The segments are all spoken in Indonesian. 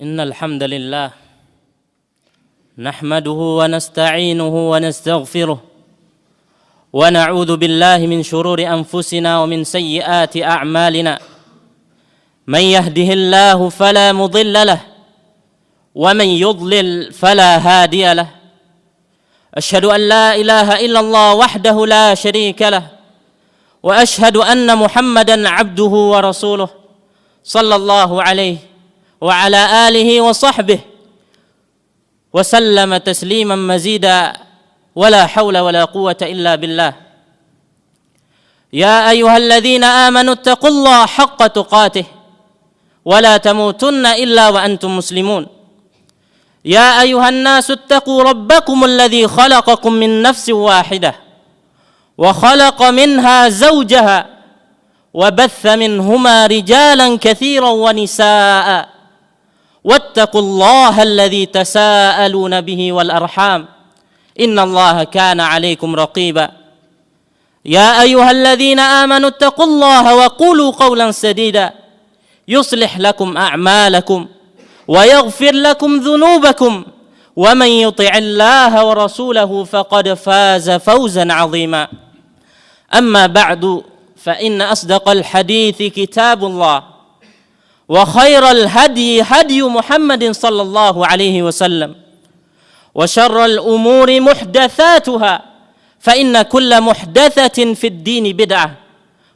إن الحمد لله نحمده ونستعينه ونستغفره ونعوذ بالله من شرور أنفسنا ومن سيئات أعمالنا من يهده الله فلا مضل له ومن يضلل فلا هادي له أشهد أن لا إله إلا الله وحده لا شريك له وأشهد أن محمدا عبده ورسوله صلى الله عليه وعلى آله وصحبه وسلم تسليما مزيدا ولا حول ولا قوة إلا بالله يا أيها الذين آمنوا اتقوا الله حق تقاته ولا تموتن إلا وأنتم مسلمون يا أيها الناس اتقوا ربكم الذي خلقكم من نفس واحدة وخلق منها زوجها وبث منهما رجالا كثيرا ونساء واتقوا الله الذي تساءلون به والأرحام إن الله كان عليكم رقيبا يا أيها الذين آمنوا اتقوا الله وقولوا قولا سديدا يصلح لكم أعمالكم ويغفر لكم ذنوبكم ومن يطع الله ورسوله فقد فاز فوزا عظيما أما بعد فإن أصدق الحديث كتاب الله وخير الهدي هدي محمد صلى الله عليه وسلم وشر الأمور محدثاتها فإن كل محدثة في الدين بدعة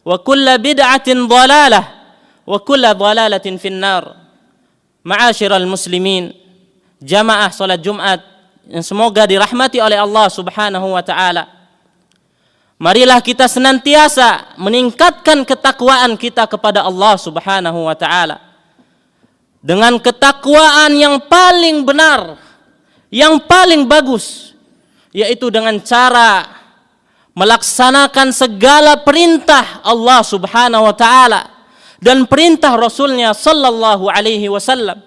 وكل بدعة ضلالة وكل ضلالة في النار. Ma'asyiral muslimin, jamaah salat Jumat yang semoga dirahmati oleh Allah Subhanahu wa taala. Marilah kita senantiasa meningkatkan ketakwaan kita kepada Allah Subhanahu wa taala. Dengan ketakwaan yang paling benar, yang paling bagus, yaitu dengan cara melaksanakan segala perintah Allah Subhanahu wa taala dan perintah Rasulnya sallallahu alaihi wasallam,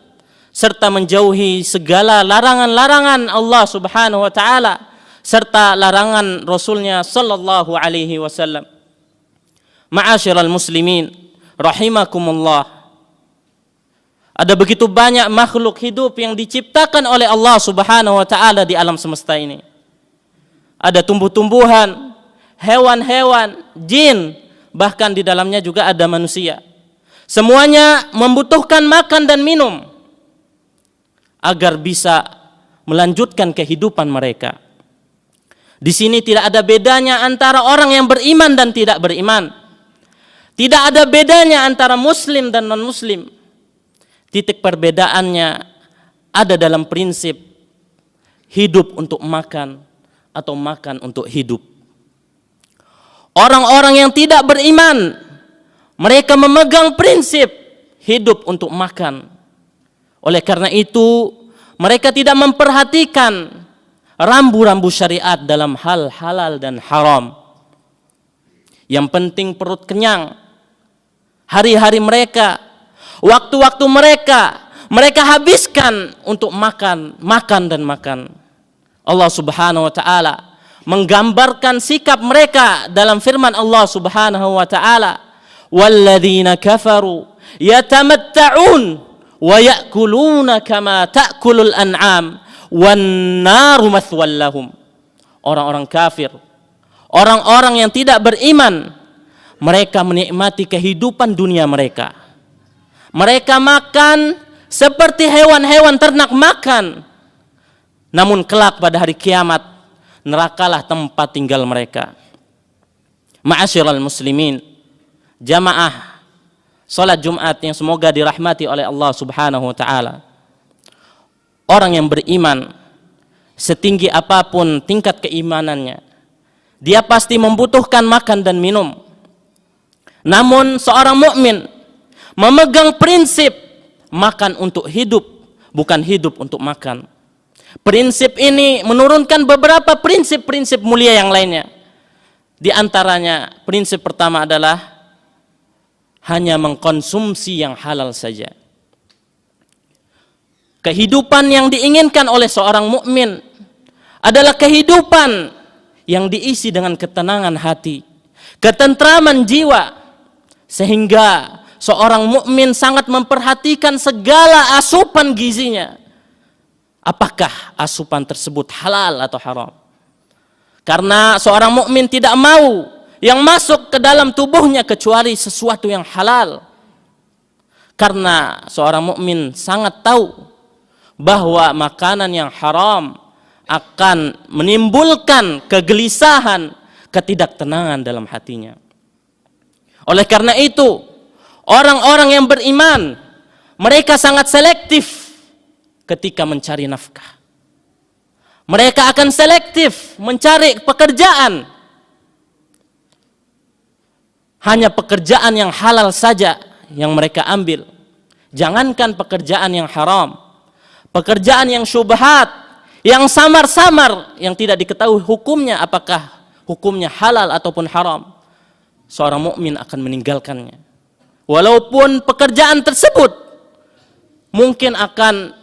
serta menjauhi segala larangan-larangan Allah Subhanahu wa taala serta larangan Rasulnya sallallahu alaihi wasallam. Ma'asyiral muslimin rahimakumullah, ada begitu banyak makhluk hidup yang diciptakan oleh Allah Subhanahu wa taala di alam semesta ini. Ada tumbuh-tumbuhan, hewan-hewan, jin, bahkan di dalamnya juga ada manusia. Semuanya membutuhkan makan dan minum agar bisa melanjutkan kehidupan mereka. Di sini tidak ada bedanya antara orang yang beriman dan tidak beriman. Tidak ada bedanya antara muslim dan non-muslim. Titik perbedaannya ada dalam prinsip hidup untuk makan atau makan untuk hidup. Orang-orang yang tidak beriman, mereka memegang prinsip hidup untuk makan. Oleh karena itu, mereka tidak memperhatikan rambu-rambu syariat dalam hal halal dan haram. Yang penting perut kenyang. Hari-hari mereka, waktu-waktu mereka habiskan untuk makan dan makan. Allah Subhanahu wa taala menggambarkan sikap mereka dalam firman Allah Subhanahu wa taala, walladzina kafaru yatamatta'un wa ya'kuluna kama ta'kulul an'am wan naru mathwal lahum. Orang-orang kafir, orang-orang yang tidak beriman, mereka menikmati kehidupan dunia mereka. Mereka makan seperti hewan-hewan ternak makan. Namun kelak pada hari kiamat, nerakalah tempat tinggal mereka. Ma'asyiral muslimin, jamaah salat Jumat yang semoga dirahmati oleh Allah Subhanahu wa taala. Orang yang beriman, setinggi apapun tingkat keimanannya, dia pasti membutuhkan makan dan minum. Namun seorang mukmin memegang prinsip makan untuk hidup, bukan hidup untuk makan. Prinsip ini menurunkan beberapa prinsip-prinsip mulia yang lainnya. Di antaranya, prinsip pertama adalah hanya mengkonsumsi yang halal saja. Kehidupan yang diinginkan oleh seorang mukmin adalah kehidupan yang diisi dengan ketenangan hati, ketentraman jiwa, sehingga seorang mukmin sangat memperhatikan segala asupan gizinya. Apakah asupan tersebut halal atau haram? Karena seorang mukmin tidak mau yang masuk ke dalam tubuhnya kecuali sesuatu yang halal. Karena seorang mukmin sangat tahu bahwa makanan yang haram akan menimbulkan kegelisahan, ketidaktenangan dalam hatinya. Oleh karena itu, orang-orang yang beriman, mereka sangat selektif ketika mencari nafkah. Mereka akan selektif mencari pekerjaan. Hanya pekerjaan yang halal saja yang mereka ambil. Jangankan pekerjaan yang haram, pekerjaan yang syubhat, yang samar-samar, yang tidak diketahui hukumnya, apakah hukumnya halal ataupun haram, seorang mukmin akan meninggalkannya. Walaupun pekerjaan tersebut mungkin akan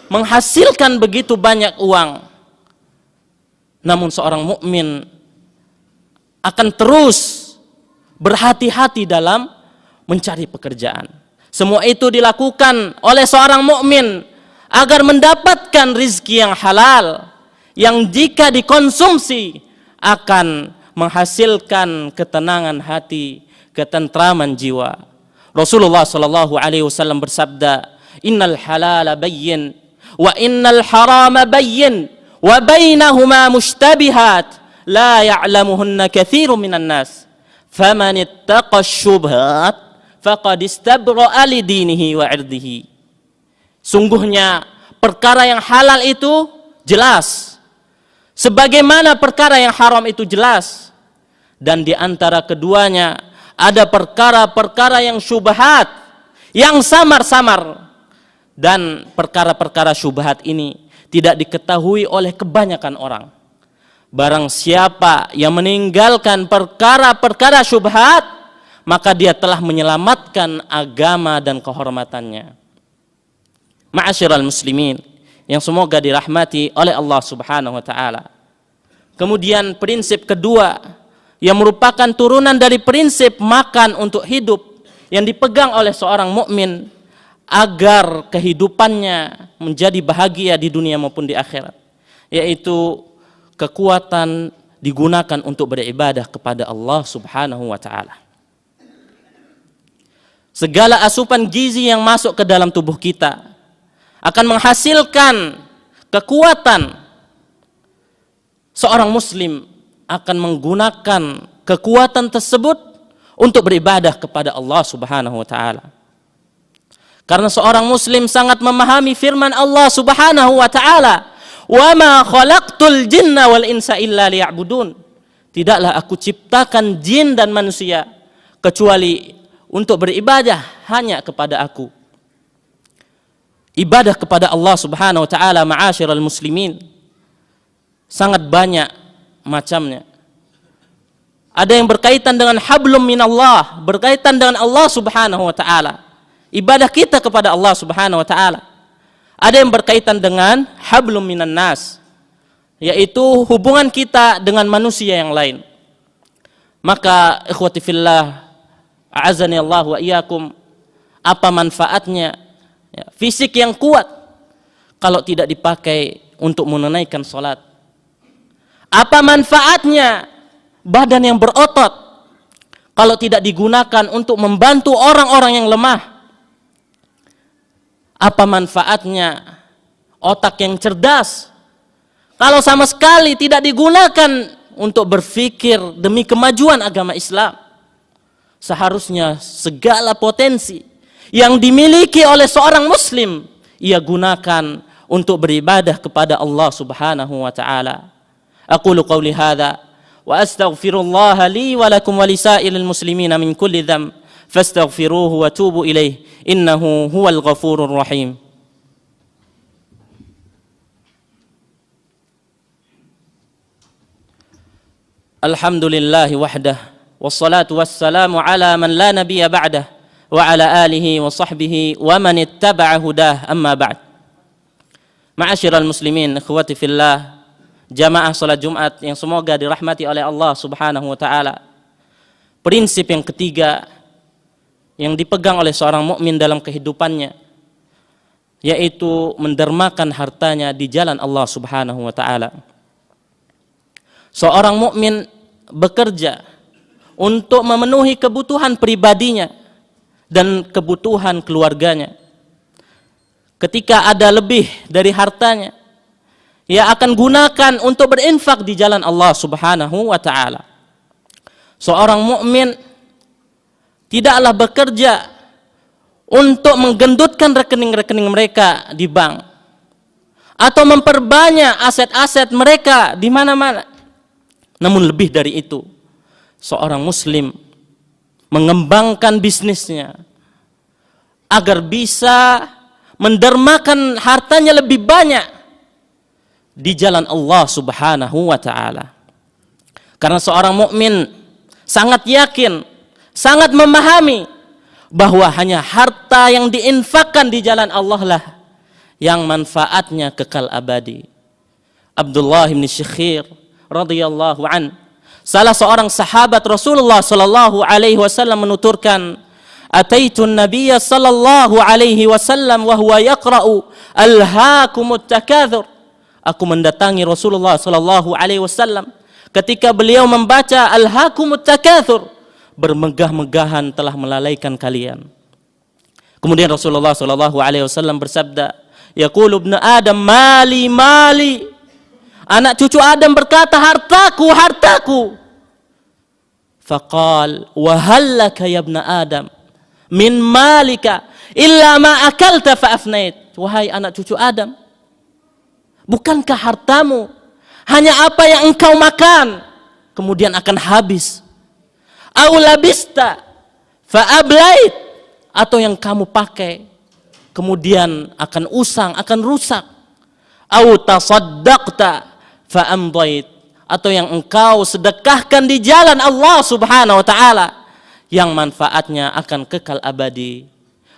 menghasilkan begitu banyak uang, namun seorang mukmin akan terus berhati-hati dalam mencari pekerjaan. Semua itu dilakukan oleh seorang mukmin agar mendapatkan rizki yang halal, yang jika dikonsumsi akan menghasilkan ketenangan hati, ketentraman jiwa. Rasulullah sallallahu alaihi wasallam bersabda, "Innal halala bayyin wa innal harama bayyin wa bainahuma mushtabihat la ya'lamuhunna katsirun minan nas faman ittaqa syubhat faqad istabra'a li dinihi wa 'irdihi." Sungguhnya perkara yang halal itu jelas, sebagaimana perkara yang haram itu jelas, dan di antara keduanya ada perkara-perkara yang syubhat, yang samar-samar. Dan perkara-perkara syubhat ini tidak diketahui oleh kebanyakan orang. Barang siapa yang meninggalkan perkara-perkara syubhat, maka dia telah menyelamatkan agama dan kehormatannya. Ma'asyiral muslimin yang semoga dirahmati oleh Allah Subhanahu wa taala. Kemudian prinsip kedua yang merupakan turunan dari prinsip makan untuk hidup yang dipegang oleh seorang mukmin agar kehidupannya menjadi bahagia di dunia maupun di akhirat, yaitu kekuatan digunakan untuk beribadah kepada Allah Subhanahu wa taala. Segala asupan gizi yang masuk ke dalam tubuh kita akan menghasilkan kekuatan. Seorang muslim akan menggunakan kekuatan tersebut untuk beribadah kepada Allah Subhanahu wa taala. Karena seorang muslim sangat memahami firman Allah Subhanahu wa taala, "Wa ma khalaqtul jinna wal insa illa liya'budun." Tidaklah aku ciptakan jin dan manusia kecuali untuk beribadah hanya kepada aku. Ibadah kepada Allah Subhanahu wa taala, ma'asyiral muslimin, sangat banyak macamnya. Ada yang berkaitan dengan hablum minallah, berkaitan dengan Allah Subhanahu wa taala. Ibadah kita kepada Allah Subhanahu wa taala. Ada yang berkaitan dengan hablum minan nas, yaitu hubungan kita dengan manusia yang lain. Maka ikhwati fillah, a'azani Allah wa iyyakum, apa manfaatnya fisik yang kuat kalau tidak dipakai untuk menunaikan salat? Apa manfaatnya badan yang berotot kalau tidak digunakan untuk membantu orang-orang yang lemah? Apa manfaatnya otak yang cerdas kalau sama sekali tidak digunakan untuk berpikir demi kemajuan agama Islam? Seharusnya segala potensi yang dimiliki oleh seorang muslim ia gunakan untuk beribadah kepada Allah Subhanahu wa taala. Aqulu qawli hadza wa astaghfirullah li wa lakum wa lisairil muslimina min kulli dhanb fastaghfiruhu wa tubu ilaih innahu huwal ghafurur rahim. Alhamdulillahi wahdah wassalatu wassalamu ala man la nabiyya ba'dah wa ala alihi wa sahbihi wa man ittaba'a hudah, amma ba'd. Ma'asyiral muslimin, ikhwati fillah, jamaah salat Jumat yang semoga dirahmati oleh Allah Subhanahu wa taala. Prinsip yang ketiga yang dipegang oleh seorang mukmin dalam kehidupannya, yaitu mendermakan hartanya di jalan Allah Subhanahu wa taala. Seorang mukmin bekerja untuk memenuhi kebutuhan pribadinya dan kebutuhan keluarganya. Ketika ada lebih dari hartanya, ia akan gunakan untuk berinfak di jalan Allah Subhanahu wa taala. Seorang mukmin tidaklah bekerja untuk menggendutkan rekening-rekening mereka di bank atau memperbanyak aset-aset mereka di mana-mana. Namun lebih dari itu, seorang muslim mengembangkan bisnisnya agar bisa mendermakan hartanya lebih banyak di jalan Allah Subhanahu wa taala. Karena seorang mukmin sangat yakin, sangat memahami bahwa hanya harta yang diinfakkan di jalan Allah lah yang manfaatnya kekal abadi. Abdullah bin Syikhir radhiyallahu an, salah seorang sahabat Rasulullah sallallahu alaihi wasallam menuturkan, "Ataitun Nabiyya sallallahu alaihi wasallam wa huwa yaqra'u alhaakumut takatsur." Aku mendatangi Rasulullah sallallahu alaihi wasallam ketika beliau membaca alhaakumut takatsur, bermegah-megahan telah melalaikan kalian. Kemudian Rasulullah sallallahu alaihi wasallam bersabda, "Yaqulu ibnu Adam mali mali." Anak cucu Adam berkata, "Hartaku, hartaku." Faqal, "Wa hallaka ya ibnu Adam min malika illa ma akalta fa afnait." Wahai anak cucu Adam, bukankah hartamu hanya apa yang engkau makan kemudian akan habis? Au labista fa ablait, atau yang kamu pakai kemudian akan usang, akan rusak. Au tasaddaqta fa amdait, atau yang engkau sedekahkan di jalan Allah Subhanahu wa taala yang manfaatnya akan kekal abadi.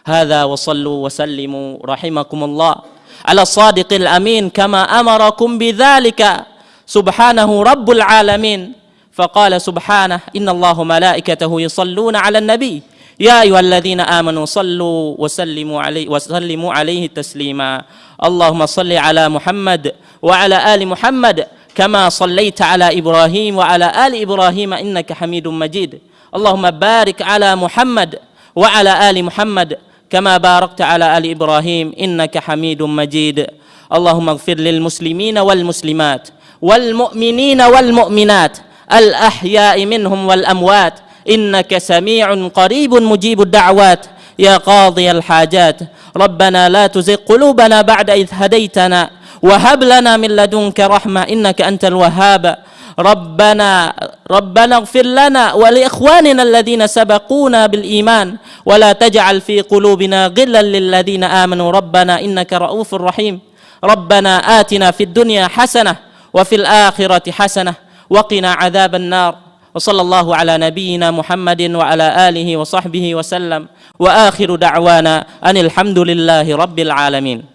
Hadza wa sallu wa sallimu rahimakumullah ala sadiqil amin kama amarakum bidzalika subhanahu rabbul alamin. Faqala subhanahu innallaha malaikatahu yusalluna 'alan nabi ya ayyuhalladzina amanu sallu wa sallimu alaihi taslima. Allahumma salli ala Muhammad wa ala ali Muhammad kama sallaita ala Ibrahim wa ala ali Ibrahim innaka Hamidum Majid. Allahumma barik ala Muhammad wa ala ali Muhammad kama barakta ala ali Ibrahim innaka Hamidum Majid. Allahumma ighfir lil muslimina wal muslimat wal mu'minina wal mu'minat al ahya'i minhum wal amwat innaka sami'un qaribun mujibud da'wat ya qadhiyal hajat. Rabbana la tuzigh qulubana ba'da idh hadaitana wa hab lana min ladunka rahmah innaka antal wahhab. ربنا اغفر لنا ولإخواننا الذين سبقونا بالإيمان ولا تجعل في قلوبنا غلا للذين آمنوا ربنا إنك رؤوف رحيم. ربنا آتنا في الدنيا حسنة وفي الآخرة حسنة وقنا عذاب النار. وصلى الله على نبينا محمد وعلى آله وصحبه وسلم وآخر دعوانا أن الحمد لله رب العالمين.